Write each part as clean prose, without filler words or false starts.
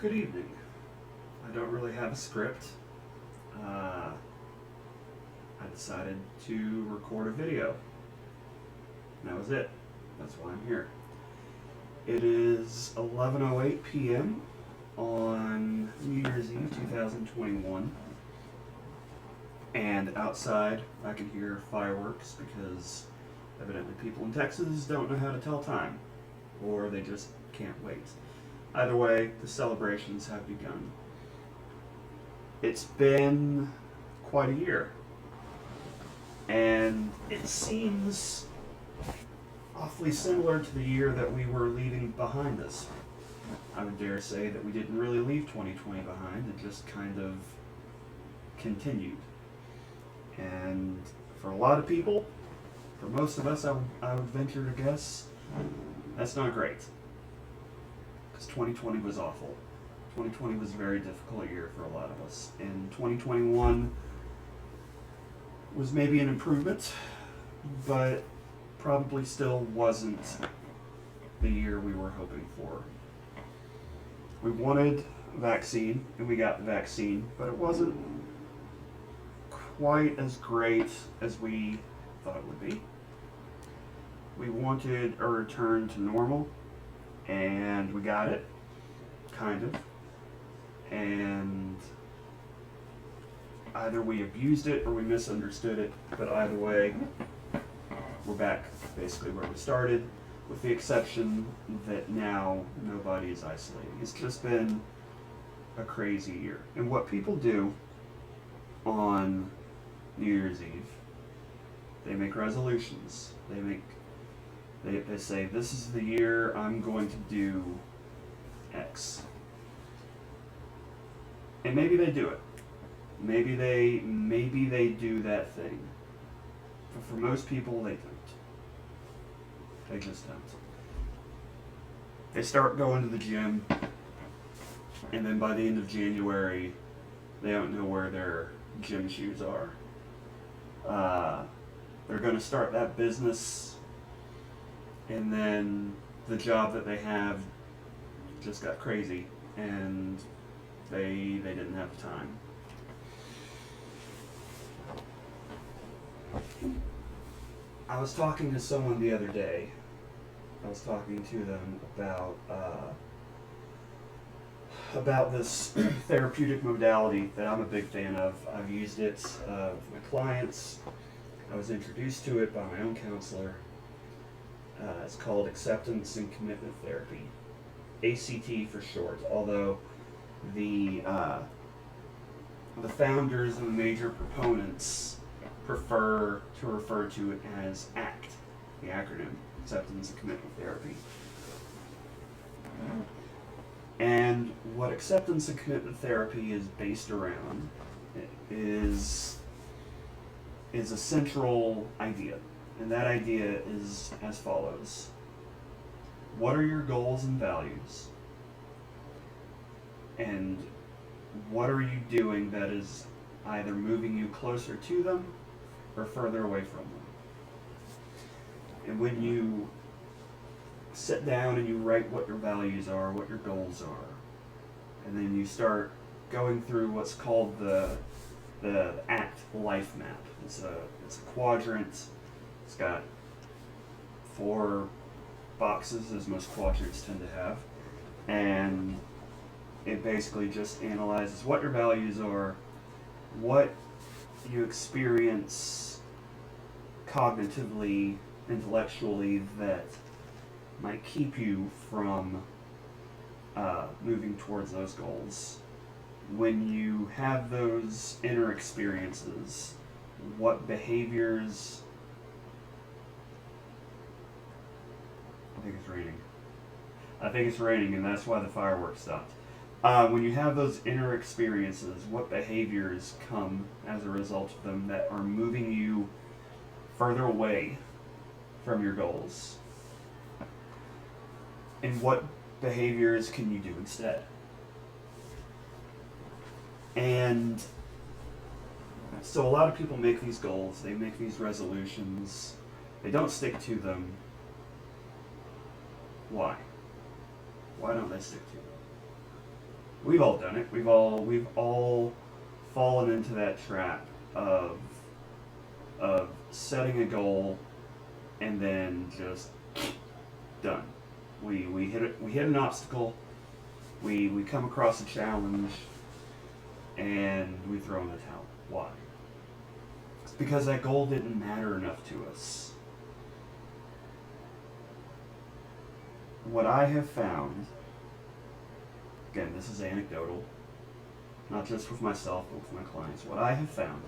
Good evening. I don't really have a script. I decided to record a video. And that was it. That's why I'm here. It is 11:08 p.m. on New Year's Eve 2021. And outside I can hear fireworks because evidently people in Texas don't know how to tell time. Or they just can't wait. Either way, the celebrations have begun. It's been quite a year, and it seems awfully similar to the year that we were leaving behind us. I would dare say that we didn't really leave 2020 behind, it just kind of continued. And for a lot of people, for most of us, I would venture to guess, that's not great. 2020 was awful. 2020 was a very difficult year for a lot of us. And 2021 was maybe an improvement, but probably still wasn't the year we were hoping for. We wanted a vaccine, and we got the vaccine, but it wasn't quite as great as we thought it would be. We wanted a return to normal, and we got it, kind of, and either we abused it or we misunderstood it, but either way, we're back basically where we started, with the exception that now nobody is isolating. It's just been a crazy year. And what people do on New Year's Eve, they make resolutions. They say, this is the year I'm going to do X. And maybe they do it. Maybe they do that thing. But for most people, they don't. They just don't. They start going to the gym, and then by the end of January, they don't know where their gym shoes are. They're going to start that business, and then the job that they have just got crazy, and they didn't have time. I was talking to someone the other day. I was talking to them about this therapeutic modality that I'm a big fan of. I've used it with my clients. I was introduced to it by my own counselor. It's called acceptance and commitment therapy, ACT for short. Although the founders and the major proponents prefer to refer to it as ACT, the acronym, acceptance and commitment therapy. And what acceptance and commitment therapy is based around is a central idea. And that idea is as follows. What are your goals and values? And what are you doing that is either moving you closer to them or further away from them? And when you sit down and you write what your values are, what your goals are, and then you start going through what's called the ACT life map. It's a quadrant. It's got 4 boxes, as most quadrants tend to have, and it basically just analyzes what your values are, what you experience cognitively, intellectually, that might keep you from moving towards those goals. When you have those inner experiences, what behaviors... I think it's raining, and that's why the fireworks stopped. When you have those inner experiences, what behaviors come as a result of them that are moving you further away from your goals? And what behaviors can you do instead? And so a lot of people make these goals, they make these resolutions, they don't stick to them. Why? Why don't they stick to them? We've all done it. We've all fallen into that trap of setting a goal and then just done. We hit an obstacle, we come across a challenge, and we throw in the towel. Why? It's because that goal didn't matter enough to us. What I have found, again, this is anecdotal, not just with myself, but with my clients. What I have found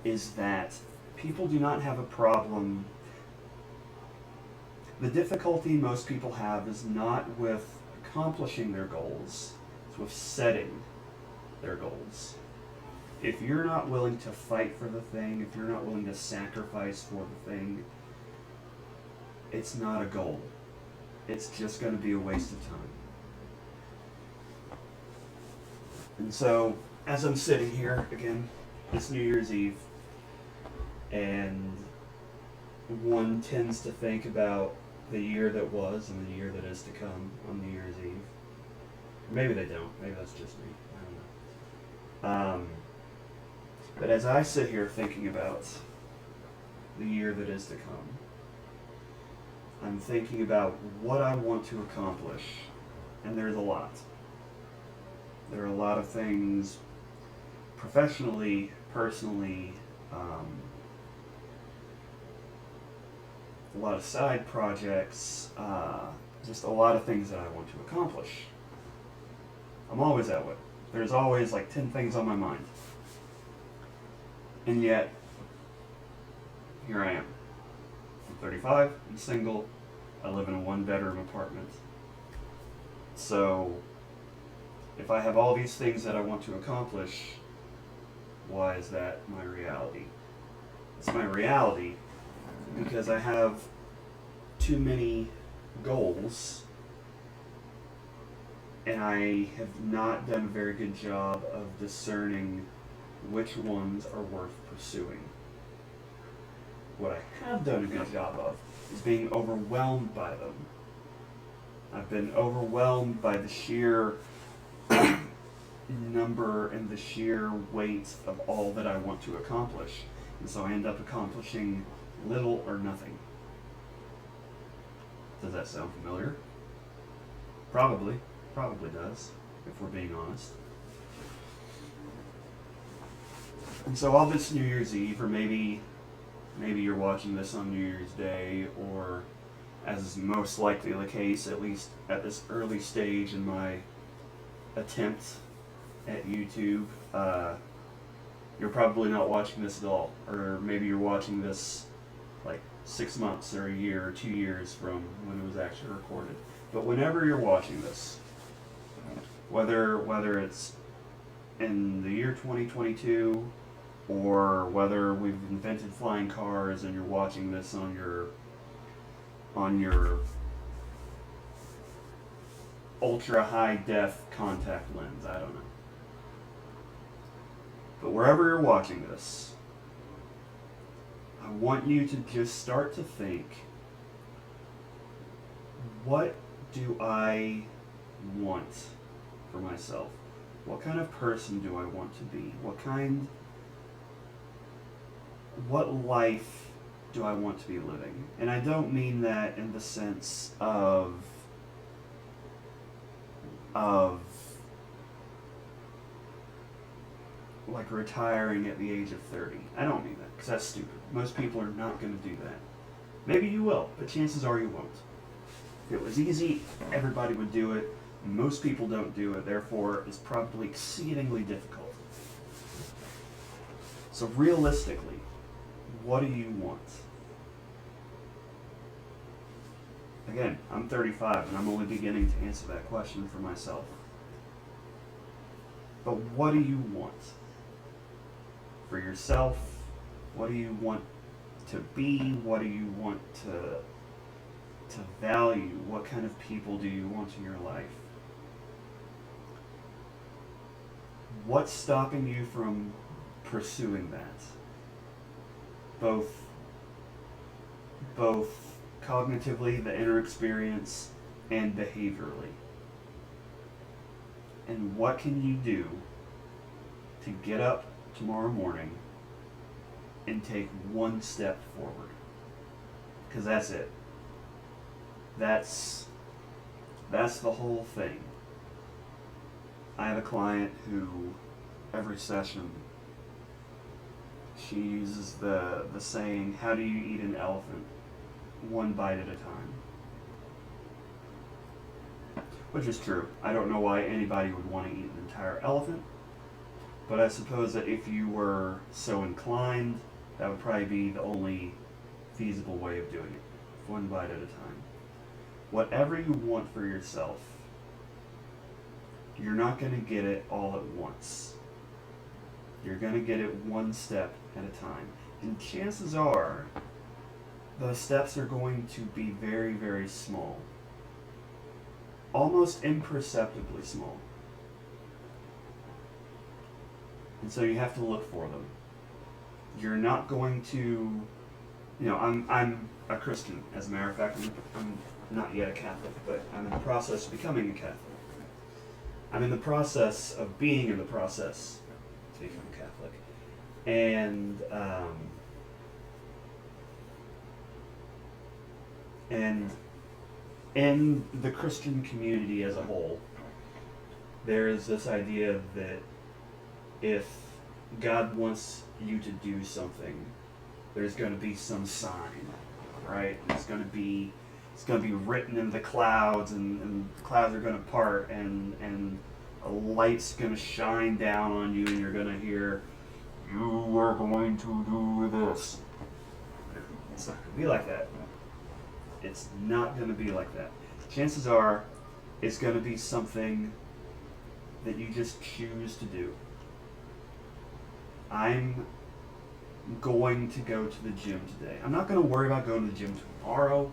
is that people do not have a problem. The difficulty most people have is not with accomplishing their goals, it's with setting their goals. If you're not willing to fight for the thing, if you're not willing to sacrifice for the thing, it's not a goal. It's just going to be a waste of time. And so, as I'm sitting here, again, it's New Year's Eve, and one tends to think about the year that was and the year that is to come on New Year's Eve. Maybe they don't. Maybe that's just me. I don't know. But as I sit here thinking about the year that is to come, I'm thinking about what I want to accomplish, and there's a lot. There are a lot of things professionally, personally, a lot of side projects, just a lot of things that I want to accomplish. I'm always that way. There's always like 10 things on my mind. And yet, here I am. I'm 35, I'm single, I live in a one-bedroom apartment. So, if I have all these things that I want to accomplish, why is that my reality? It's my reality because I have too many goals, and I have not done a very good job of discerning which ones are worth pursuing. What I have done a good job of is being overwhelmed by them. I've been overwhelmed by the sheer number and the sheer weight of all that I want to accomplish. And so I end up accomplishing little or nothing. Does that sound familiar? Probably does, if we're being honest. And so all this New Year's Eve, or maybe you're watching this on New Year's Day, or as is most likely the case, at least at this early stage in my attempt at YouTube, you're probably not watching this at all. Or maybe you're watching this like 6 months or a year or 2 years from when it was actually recorded. But whenever you're watching this, whether it's in the year 2022, or whether we've invented flying cars and you're watching this on your ultra high def contact lens, I don't know. But wherever you're watching this, I want you to just start to think, what do I want for myself? What kind of person do I want to be? What life do I want to be living? And I don't mean that in the sense of like retiring at the age of 30. I don't mean that, because that's stupid. Most people are not going to do that. Maybe you will, but chances are you won't. If it was easy, everybody would do it. Most people don't do it, therefore it's probably exceedingly difficult. So realistically, what do you want? Again, I'm 35 and I'm only beginning to answer that question for myself. But what do you want? For yourself, what do you want to be? What do you want to value? What kind of people do you want in your life? What's stopping you from pursuing that? Both cognitively, the inner experience, and behaviorally. And what can you do to get up tomorrow morning and take one step forward? Because that's it. That's the whole thing. I have a client who every session she uses the saying, how do you eat an elephant? One bite at a time. Which is true. I don't know why anybody would want to eat an entire elephant, but I suppose that if you were so inclined, that would probably be the only feasible way of doing it. One bite at a time. Whatever you want for yourself, you're not going to get it all at once. You're going to get it one step at a time. And chances are, those steps are going to be very, very small. Almost imperceptibly small. And so you have to look for them. You're not going to, I'm a Christian, as a matter of fact. I'm not yet a Catholic, but I'm in the process of becoming a Catholic. I'm in the process of being in the process to become Catholic. And in the Christian community as a whole, there is this idea that if God wants you to do something, there's going to be some sign, right? It's going to be written in the clouds, and the clouds are going to part, and a light's going to shine down on you, and you're going to hear, you are going to do this. It's not going to be like that. It's not going to be like that. Chances are, it's going to be something that you just choose to do. I'm going to go to the gym today. I'm not going to worry about going to the gym tomorrow, or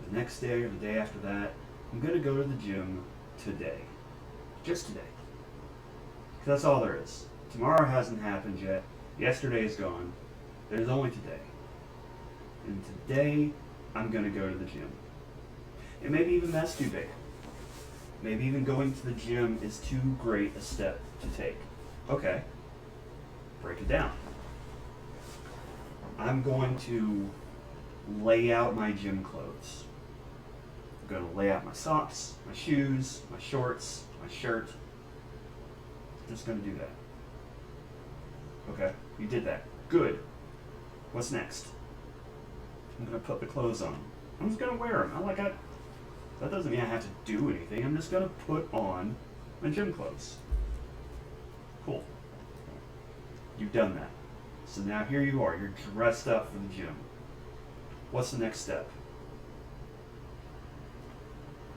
the next day, or the day after that. I'm going to go to the gym today. Just today. Because that's all there is. Tomorrow hasn't happened yet. Yesterday's gone. There's only today. And today, I'm going to go to the gym. And maybe even that's too big. Maybe even going to the gym is too great a step to take. Okay. Break it down. I'm going to lay out my gym clothes. I'm going to lay out my socks, my shoes, my shorts, my shirt. I'm just going to do that. Okay, you did that. Good. What's next? I'm going to put the clothes on. I'm just going to wear them. That doesn't mean I have to do anything. I'm just going to put on my gym clothes. Cool. You've done that. So now here you are. You're dressed up for the gym. What's the next step?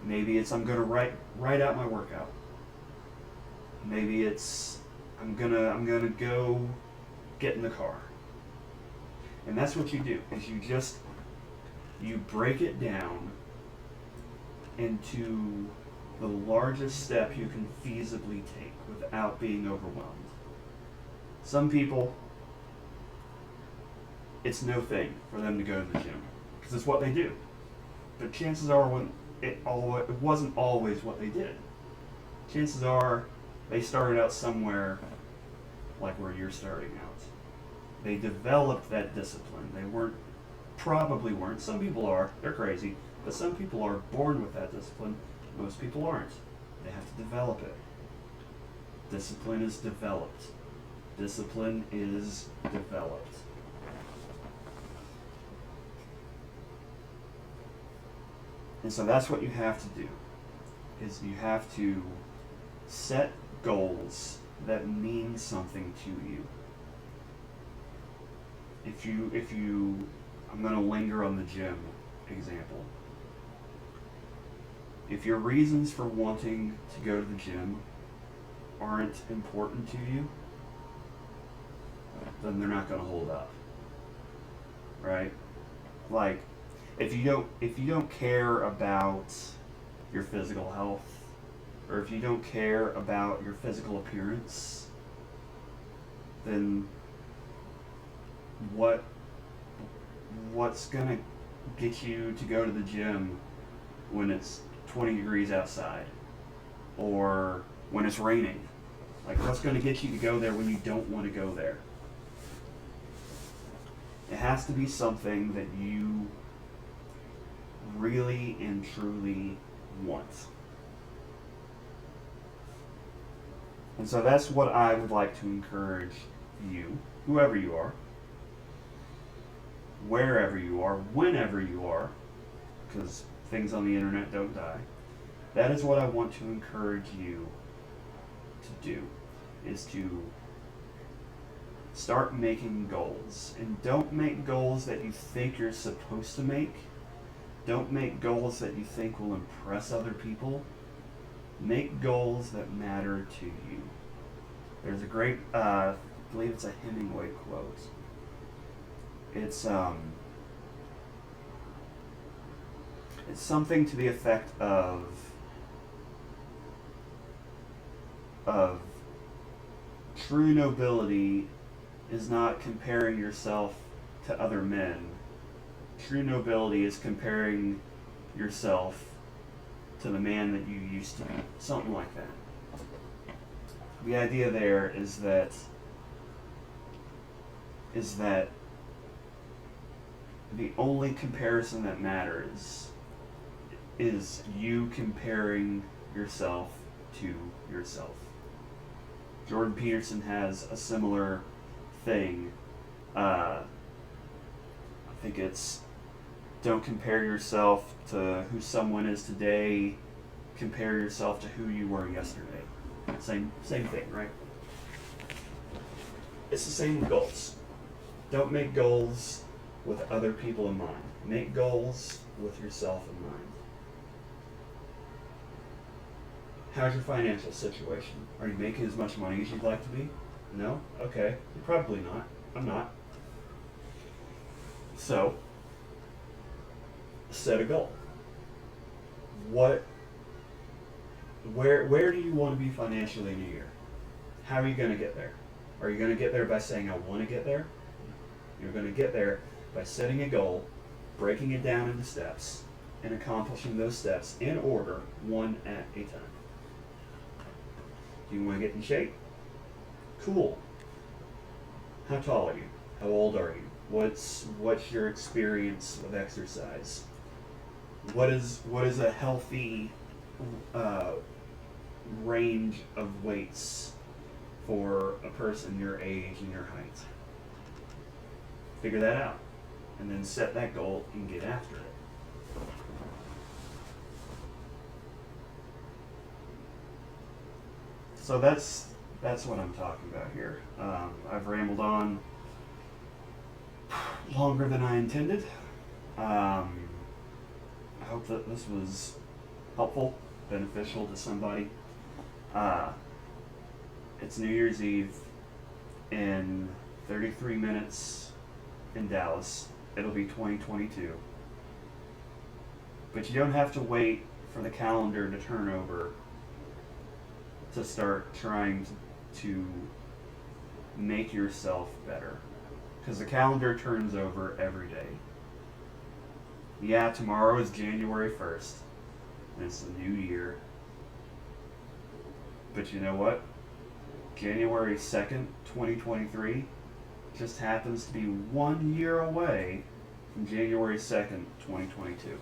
Maybe it's I'm going to write out my workout. Maybe it's I'm gonna go get in the car. And that's what you do, is you break it down into the largest step you can feasibly take without being overwhelmed. Some people, it's no thing for them to go to the gym, because it's what they do. But chances are it wasn't always what they did. Chances are they started out somewhere like where you're starting out. They developed that discipline. They probably weren't. Some people are. They're crazy. But some people are born with that discipline. Most people aren't. They have to develop it. Discipline is developed. Discipline is developed. And so that's what you have to do, is you have to set goals that mean something to you. I'm going to linger on the gym example. If your reasons for wanting to go to the gym aren't important to you, then they're not going to hold up. Right? Like, if you don't care about your physical health, or if you don't care about your physical appearance, then what's gonna get you to go to the gym when it's 20 degrees outside, or when it's raining? Like, what's going to get you to go there when you don't want to go there? It has to be something that you really and truly want. And so that's what I would like to encourage you, whoever you are, wherever you are, whenever you are, because things on the internet don't die. That is what I want to encourage you to do, is to start making goals. And don't make goals that you think you're supposed to make. Don't make goals that you think will impress other people. Make goals that matter to you. There's a great, I believe it's a Hemingway quote. It's something to the effect of true nobility is not comparing yourself to other men. True nobility is comparing yourself to the man that you used to be. Something like that. The idea there is that the only comparison that matters is you comparing yourself to yourself. Jordan Peterson has a similar thing. I think it's, don't compare yourself to who someone is today, compare yourself to who you were yesterday. Same thing, right? It's the same with goals. Don't make goals with other people in mind. Make goals with yourself in mind. How's your financial situation? Are you making as much money as you'd like to be? No? Okay. You're probably not. I'm not. So, set a goal. Where do you want to be financially in a year? How are you going to get there? Are you going to get there by saying, I want to get there? You're going to get there by setting a goal, breaking it down into steps, and accomplishing those steps in order, one at a time. Do you want to get in shape? Cool. How tall are you? How old are you? What's your experience with exercise? What is a healthy range of weights for a person your age and your height? Figure that out, and then set that goal and get after it. So that's what I'm talking about here. I've rambled on longer than I intended. I hope that this was helpful, beneficial to somebody. It's New Year's Eve in 33 minutes in Dallas. It'll be 2022. But you don't have to wait for the calendar to turn over to start trying to make yourself better. Because the calendar turns over every day. Yeah, tomorrow is January 1st. And it's the new year. But you know what? January 2nd, 2023 just happens to be 1 year away from January 2nd, 2022.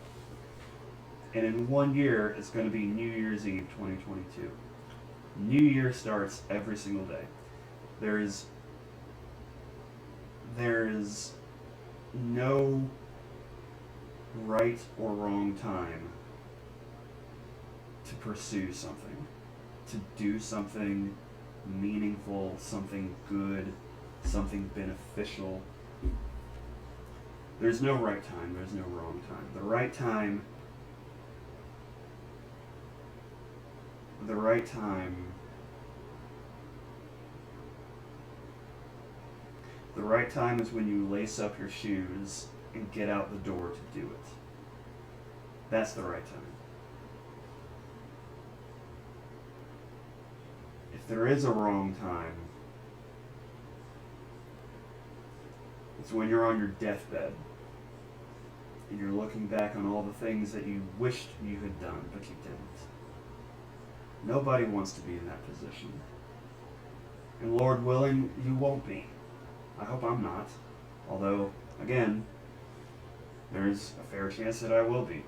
And in 1 year, it's going to be New Year's Eve 2022. New Year starts every single day. There is no right or wrong time to pursue something, to do something meaningful, something good, something beneficial. There's no right time, there's no wrong time. The right time is when you lace up your shoes and get out the door to do it. That's the right time. If there is a wrong time, it's when you're on your deathbed and you're looking back on all the things that you wished you had done, but you didn't. Nobody wants to be in that position. And Lord willing, you won't be. I hope I'm not. Although, again, there's a fair chance that I will be.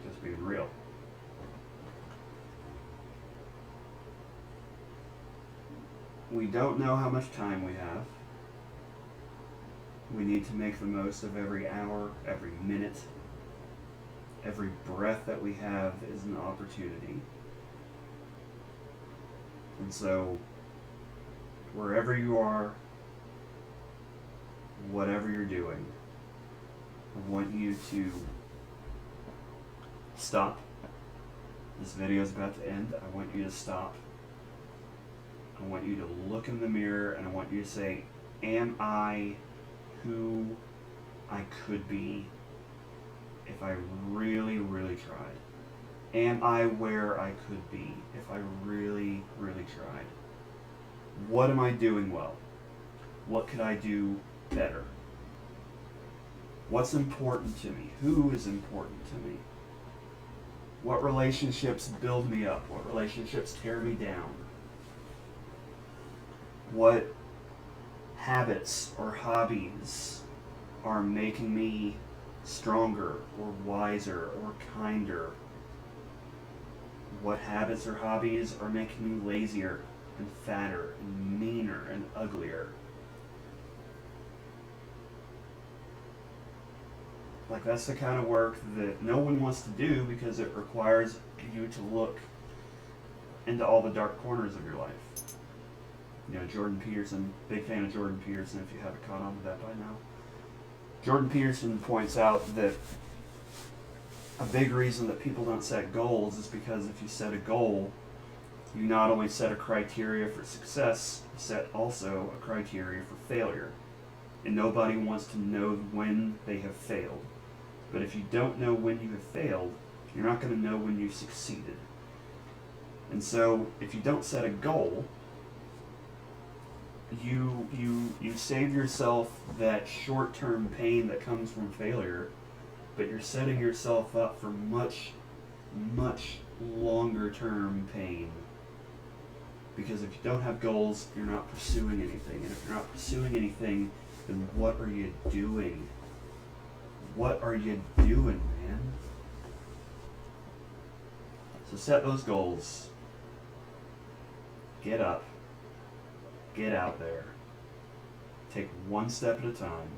Just being real. We don't know how much time we have. We need to make the most of every hour, every minute. Every breath that we have is an opportunity. And so, wherever you are, whatever you're doing, I want you to stop. This video is about to end. I want you to stop. I want you to look in the mirror and I want you to say, am I who I could be if I really, really tried? Am I where I could be if I really, really tried? What am I doing well? What could I do better? What's important to me? Who is important to me? What relationships build me up? What relationships tear me down? What habits or hobbies are making me stronger or wiser or kinder? What habits or hobbies are making me lazier and fatter and meaner and uglier? Like, that's the kind of work that no one wants to do because it requires you to look into all the dark corners of your life. You know, Jordan Peterson, big fan of Jordan Peterson if you haven't caught on to that by now. Jordan Peterson points out that a big reason that people don't set goals is because if you set a goal, you not only set a criteria for success, you set also a criteria for failure. And nobody wants to know when they have failed. But if you don't know when you have failed, you're not going to know when you've succeeded. And so, if you don't set a goal, you save yourself that short-term pain that comes from failure, but you're setting yourself up for much, much longer-term pain. Because if you don't have goals, you're not pursuing anything. And if you're not pursuing anything, then what are you doing? What are you doing, man? So set those goals. Get up. Get out there. Take one step at a time.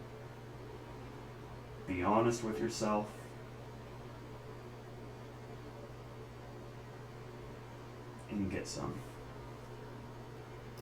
Be honest with yourself. And get some.